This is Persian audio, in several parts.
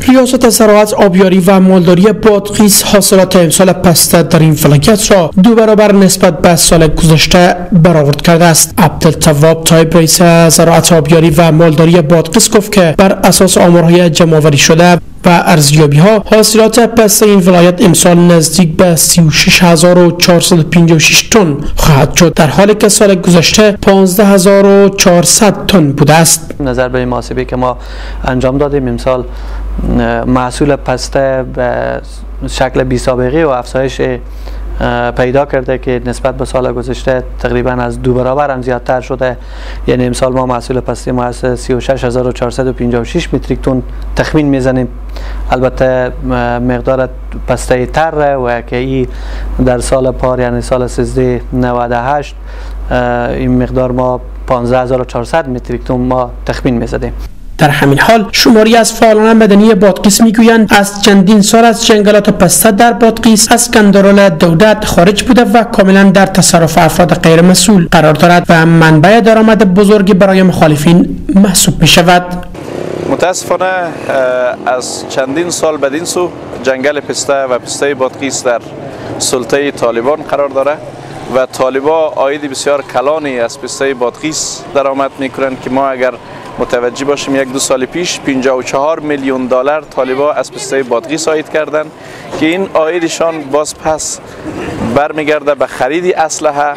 ریاست زراعت، آبیاری و مالداری بادغیس حاصلات امسال پسته در این فلاکت را 2 برابر نسبت به سال گذشته برآورد کرده است. عبدالتواب طایب رئیس زراعت، آبیاری و مالداری بادغیس گفت که بر اساس آمارهای جمع‌آوری شده و ارزیابی ها حاصلات پسته این ولایت امسال نزدیک به 36456 تن خواهد شد، در حالی که سال گذشته 15400 تن بوده است. نظر به محاسبه که ما انجام دادیم امسال محصول پسته به شکل بی سابقه و افزایش پیدا کرده که نسبت به سال گذشته تقریبا از 2 برابر هم زیادتر شده. یعنی امسال ما محصول پسته ما از 36456 متریک تن تخمین میزنیم. البته مقدار پسته تر و که این در سال پار یعنی سال 1398 این مقدار ما 15400 متریک تن ما تخمین میزدیم. در همین حال شماری از فعالان مدنی بادغیس میگویند از چندین سال از جنگلات پسته در بادغیس از کنترل دولت خارج بوده و کاملا در تصرف افراد غیر مسئول قرار دارد و منبع درآمد بزرگی برای مخالفین محسوب می شود. متاسفانه از چندین سال بدین سو جنگل پسته و پسته بادغیس در سلطه طالبان قرار داره و طالبان عاید بسیار کلانی از پسته بادغیس درآمد میکنند که ما اگر متوجه باشیم 1-2 سال پیش 54 میلیون دلار طالبان از پسته بادغیس عاید کردند که این عایدشان باز پس برمیگرده به خرید اسلحه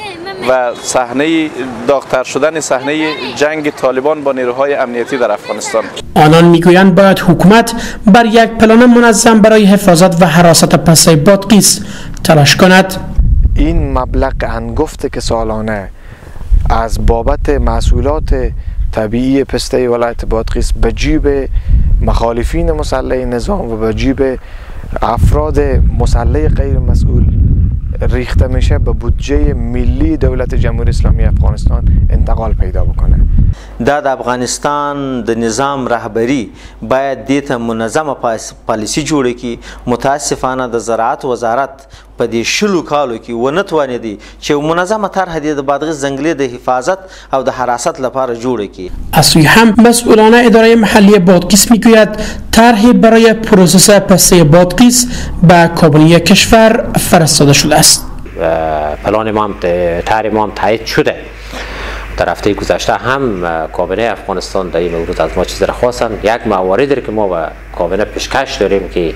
و صحنه داغ‌تر شدن صحنه جنگ طالبان با نیروهای امنیتی در افغانستان. آنان میگویند باید حکومت بر یک پلان منظم برای حفاظت و حراست پسته بادغیس تلاش کند. این مبلغ انگفت که سالانه از بابت محصولات طبیعی پسته ولایت بادغیس به جیب مخالفین مسلح نظام و به جیب افراد مسلح غیر مسئول ریخته میشه به بودجه ملی دولت جمهوری اسلامی افغانستان انتقال پیدا بکنه. د افغانستان د نظام رهبری باید دیت منظمه پالیسی جوړه کی. متاسفانه د زراعت وزارت په دې شلو کالو کې ونه توانیدي چې منظمه طرح د بادغیس ځنګلي د حفاظت او د حراست لپاره جوړه کی. از سوی هم مسئولان اداره محلی بادغیس میگوید طرحی برای پروسس پسته بادغیس به کابینه کشور فرستاده شده است. پلان ما هم طرح ما هم تایید شده. در هفته گذشته هم کابینه افغانستان در این مورد از ما چیز را خواستن. یک مواردی که ما به کابینه پیشکش داریم که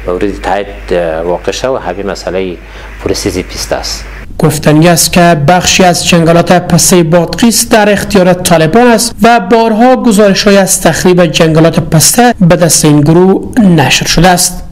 مورد تایید واقع شده و همین مسئله پروسس پسته است. گفتنی است که بخشی از جنگلات پسته بادغیس در اختیار طالبان است و بارها گزارش‌های از تخریب جنگلات پسته به دست این گروه نشر شده است.